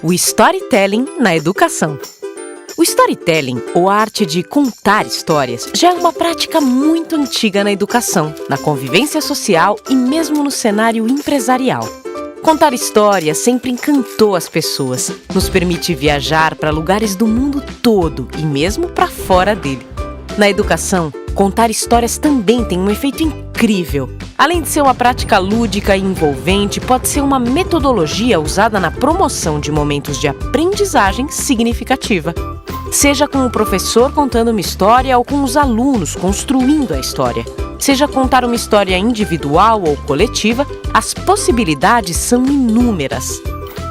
O storytelling na educação. O storytelling, ou a arte de contar histórias, já é uma prática muito antiga na educação, na convivência social e mesmo no cenário empresarial. Contar histórias sempre encantou as pessoas, nos permite viajar para lugares do mundo todo e mesmo para fora dele. Na educação, contar histórias também tem um efeito incrível. Além de ser uma prática lúdica e envolvente, pode ser uma metodologia usada na promoção de momentos de aprendizagem significativa. Seja com o professor contando uma história ou com os alunos construindo a história. Seja contar uma história individual ou coletiva, as possibilidades são inúmeras.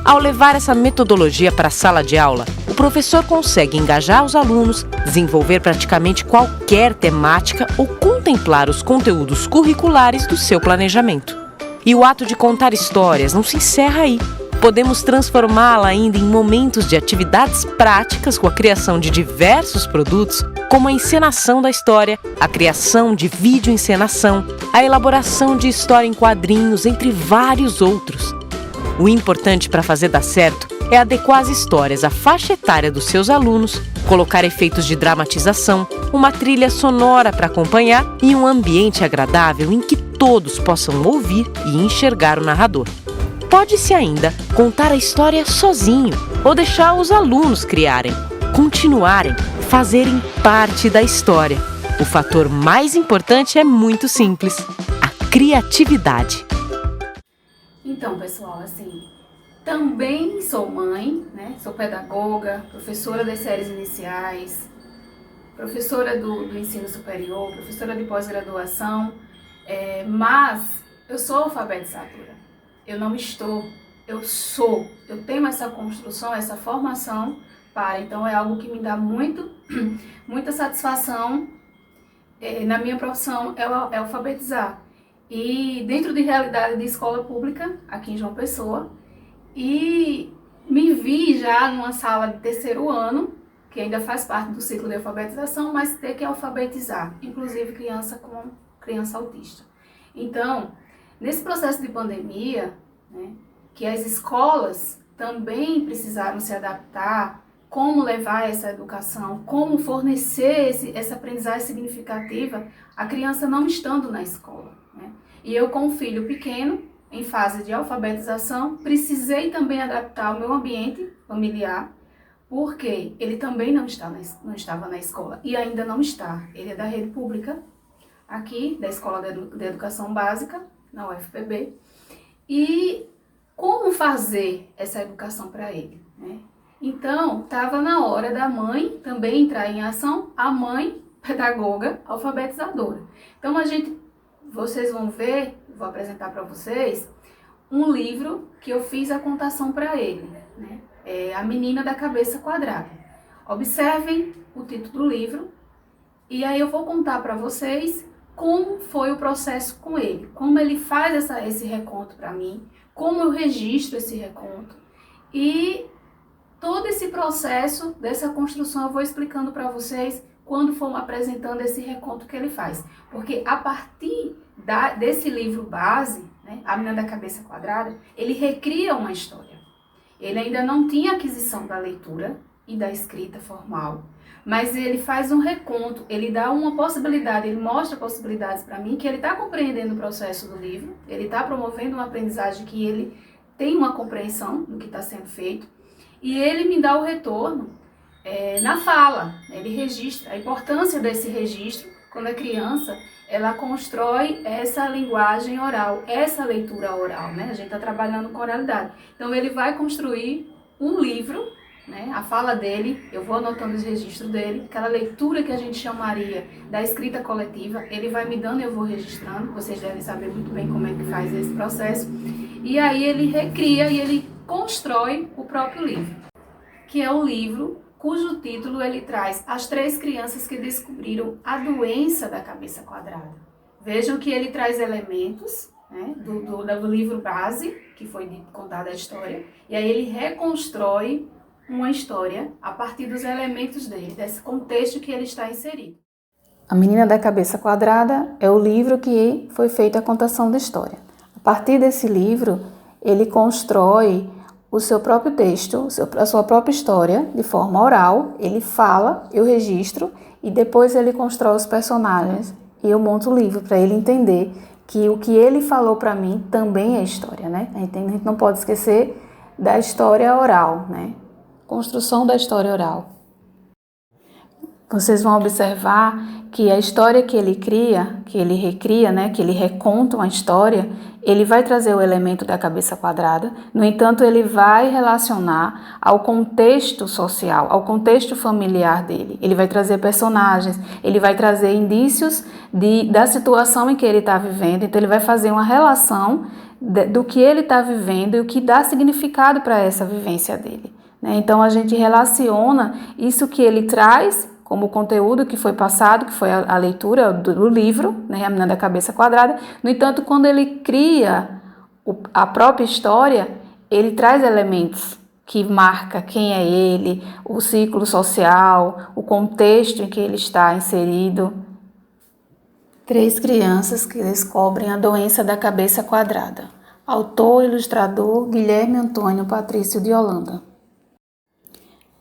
Ao levar essa metodologia para a sala de aula, o professor consegue engajar os alunos, desenvolver praticamente qualquer temática ou contemplar os conteúdos curriculares do seu planejamento. E o ato de contar histórias não se encerra aí. Podemos transformá-la ainda em momentos de atividades práticas com a criação de diversos produtos, como a encenação da história, a criação de vídeo-encenação, a elaboração de história em quadrinhos, entre vários outros. O importante para fazer dar certo é adequar as histórias à faixa etária dos seus alunos, colocar efeitos de dramatização, uma trilha sonora para acompanhar e um ambiente agradável em que todos possam ouvir e enxergar o narrador. Pode-se ainda contar a história sozinho ou deixar os alunos criarem, continuarem, fazerem parte da história. O fator mais importante é muito simples: a criatividade. Então, pessoal, também sou mãe, sou pedagoga, professora das séries iniciais, professora do ensino superior, professora de pós-graduação, mas eu sou alfabetizadora. Eu sou. Eu tenho essa construção, essa formação então é algo que me dá muita satisfação na minha profissão, é alfabetizar. E dentro de realidade de escola pública, aqui em João Pessoa, e me vi já numa sala de terceiro ano, que ainda faz parte do ciclo de alfabetização, mas ter que alfabetizar, inclusive criança autista. Então, nesse processo de pandemia, que as escolas também precisaram se adaptar, como levar essa educação, como fornecer essa aprendizagem significativa, a criança não estando na escola. E eu, com um filho pequeno, em fase de alfabetização, precisei também adaptar o meu ambiente familiar, porque ele também não estava na escola e ainda não está. Ele é da rede pública, aqui, da Escola de Educação Básica, na UFPB. E como fazer essa educação para ele? Então, estava na hora da mãe também entrar em ação, a mãe pedagoga alfabetizadora. Então, vocês vão ver, vou apresentar para vocês, um livro que eu fiz a contação para ele, É A Menina da Cabeça Quadrada. Observem o título do livro e aí eu vou contar para vocês como foi o processo com ele, como ele faz esse reconto para mim, como eu registro esse reconto e todo esse processo dessa construção eu vou explicando para vocês quando for apresentando esse reconto que ele faz. Porque a partir desse livro base, A Menina da Cabeça Quadrada, ele recria uma história. Ele ainda não tinha aquisição da leitura e da escrita formal, mas ele faz um reconto, ele dá uma possibilidade, ele mostra possibilidades para mim, que ele está compreendendo o processo do livro, ele está promovendo uma aprendizagem que ele tem uma compreensão do que está sendo feito, e ele me dá o retorno na fala, ele registra a importância desse registro quando a criança ela constrói essa linguagem oral, essa leitura oral, A gente está trabalhando com oralidade. Então ele vai construir um livro, A fala dele, eu vou anotando os registros dele, aquela leitura que a gente chamaria da escrita coletiva, ele vai me dando e eu vou registrando, vocês devem saber muito bem como é que faz esse processo. E aí ele recria e ele constrói o próprio livro, que é o livro cujo título ele traz As Três Crianças que Descobriram a Doença da Cabeça Quadrada. Vejam que ele traz elementos do livro base, que foi contada a história, e aí ele reconstrói uma história a partir dos elementos dele, desse contexto que ele está inserido. A Menina da Cabeça Quadrada é o livro que foi feita a contação da história. A partir desse livro, ele constrói o seu próprio texto, a sua própria história, de forma oral. Ele fala, eu registro, e depois ele constrói os personagens e eu monto o livro para ele entender que o que ele falou para mim também é história, né? A gente não pode esquecer da história oral, né? Construção da história oral. Vocês vão observar que a história que ele cria, que ele recria, né, que ele reconta uma história, ele vai trazer o elemento da cabeça quadrada. No entanto, ele vai relacionar ao contexto social, ao contexto familiar dele. Ele vai trazer personagens, ele vai trazer indícios da situação em que ele está vivendo. Então, ele vai fazer uma relação do que ele está vivendo e o que dá significado para essa vivência dele, né? Então, a gente relaciona isso que ele traz como conteúdo que foi passado, que foi a leitura do livro, né, A Menina da Cabeça Quadrada. No entanto, quando ele cria a própria história, ele traz elementos que marca quem é ele, o ciclo social, o contexto em que ele está inserido. 3 crianças que descobrem a doença da cabeça quadrada. Autor e ilustrador Guilherme Antônio Patrício de Holanda.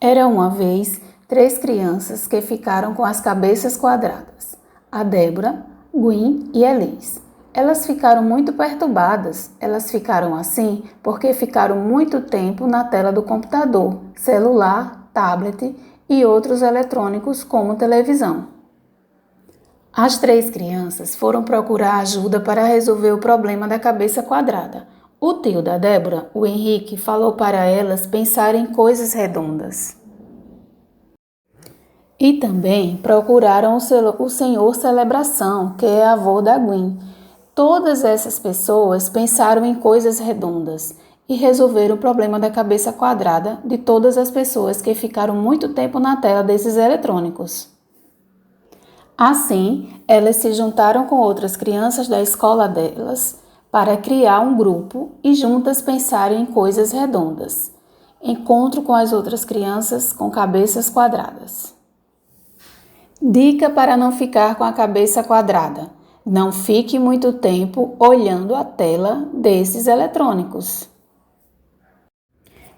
Era uma vez 3 crianças que ficaram com as cabeças quadradas, a Débora, Gwen e Elis. Elas ficaram muito perturbadas. Elas ficaram assim porque ficaram muito tempo na tela do computador, celular, tablet e outros eletrônicos como televisão. As 3 crianças foram procurar ajuda para resolver o problema da cabeça quadrada. O tio da Débora, o Henrique, falou para elas pensarem em coisas redondas. E também procuraram o senhor Celebração, que é avô da Gwen. Todas essas pessoas pensaram em coisas redondas e resolveram o problema da cabeça quadrada de todas as pessoas que ficaram muito tempo na tela desses eletrônicos. Assim, elas se juntaram com outras crianças da escola delas para criar um grupo e juntas pensarem em coisas redondas. Encontro com as outras crianças com cabeças quadradas. Dica para não ficar com a cabeça quadrada: não fique muito tempo olhando a tela desses eletrônicos.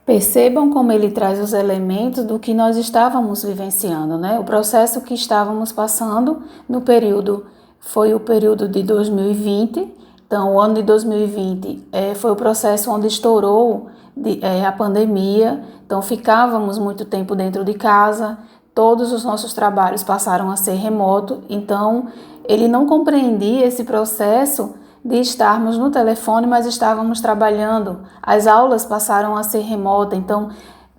Percebam como ele traz os elementos do que nós estávamos vivenciando, né? O processo que estávamos passando no período, foi o período de 2020. Então, o ano de 2020 foi o processo onde estourou a pandemia. Então, ficávamos muito tempo dentro de casa. Todos os nossos trabalhos passaram a ser remoto, então ele não compreendia esse processo de estarmos no telefone, mas estávamos trabalhando. As aulas passaram a ser remota, então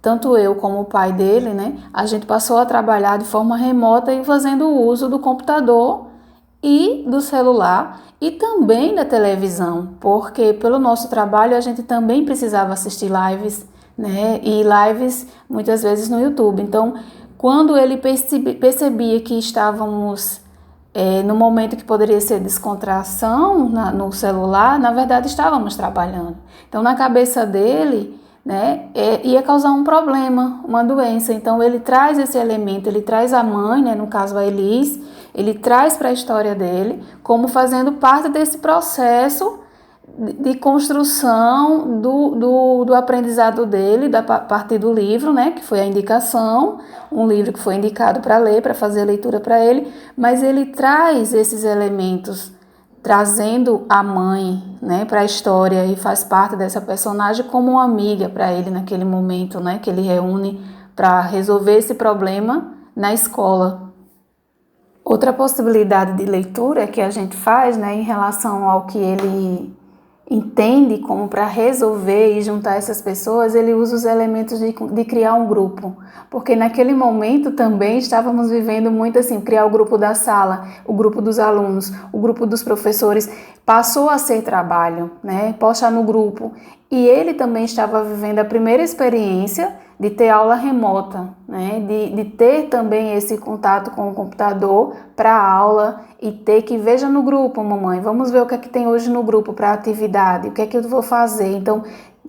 tanto eu como o pai dele, né, a gente passou a trabalhar de forma remota e fazendo uso do computador e do celular e também da televisão, porque pelo nosso trabalho a gente também precisava assistir lives, né, e lives muitas vezes no YouTube. Então, quando ele percebia que estávamos no momento que poderia ser descontração no celular, na verdade estávamos trabalhando. Então, na cabeça dele, né, ia causar um problema, uma doença. Então, ele traz esse elemento, ele traz a mãe, né, no caso a Elis, ele traz para a história dele como fazendo parte desse processo de construção do aprendizado dele, a partir do livro, né, que foi a indicação, um livro que foi indicado para ler, para fazer a leitura para ele, mas ele traz esses elementos, trazendo a mãe, né, para a história e faz parte dessa personagem como uma amiga para ele naquele momento, né, que ele reúne para resolver esse problema na escola. Outra possibilidade de leitura que a gente faz, né, em relação ao que ele entende como para resolver e juntar essas pessoas, ele usa os elementos de criar um grupo, porque naquele momento também estávamos vivendo muito assim, criar o grupo da sala, o grupo dos alunos, o grupo dos professores, passou a ser trabalho, né, postar no grupo, e ele também estava vivendo a primeira experiência de ter aula remota, né, de ter também esse contato com o computador para a aula e ter que, veja no grupo, mamãe, vamos ver o que é que tem hoje no grupo para atividade, o que é que eu vou fazer. Então,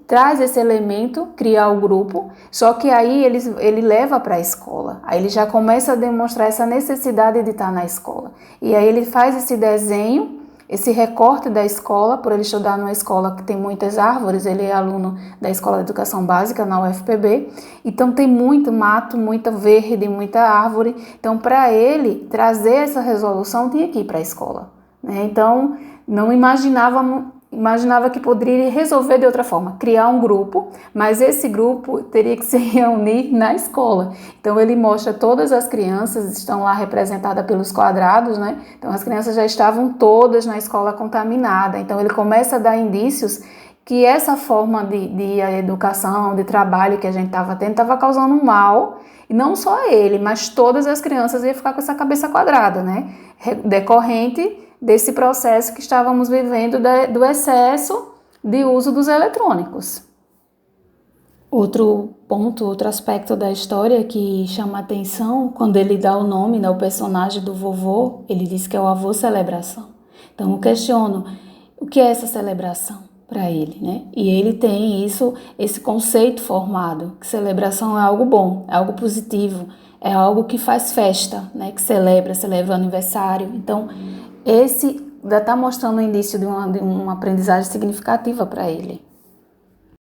traz esse elemento, criar o grupo, só que aí ele leva para a escola, aí ele já começa a demonstrar essa necessidade de estar na escola. E aí ele faz esse desenho esse recorte da escola, por ele estudar numa escola que tem muitas árvores, ele é aluno da Escola de Educação Básica na UFPB, então tem muito mato, muita verde, muita árvore, então para ele trazer essa resolução tinha que ir para a escola, né? Então não imaginava que poderia resolver de outra forma, criar um grupo, mas esse grupo teria que se reunir na escola. Então ele mostra todas as crianças, estão lá representadas pelos quadrados, né? Então as crianças já estavam todas na escola contaminada. Então ele começa a dar indícios que essa forma de educação, de trabalho que a gente estava tendo, estava causando um mal, e não só ele, mas todas as crianças iam ficar com essa cabeça quadrada, né? Decorrente desse processo que estávamos vivendo do excesso de uso dos eletrônicos. Outro ponto, outro aspecto da história que chama a atenção, quando ele dá o nome, né, o personagem do vovô, ele diz que é o avô celebração. Então eu questiono, o que é essa celebração para ele, né? E ele tem esse conceito formado, que celebração é algo bom, é algo positivo, é algo que faz festa, né? Que celebra o aniversário. Então esse já está mostrando o início de uma aprendizagem significativa para ele.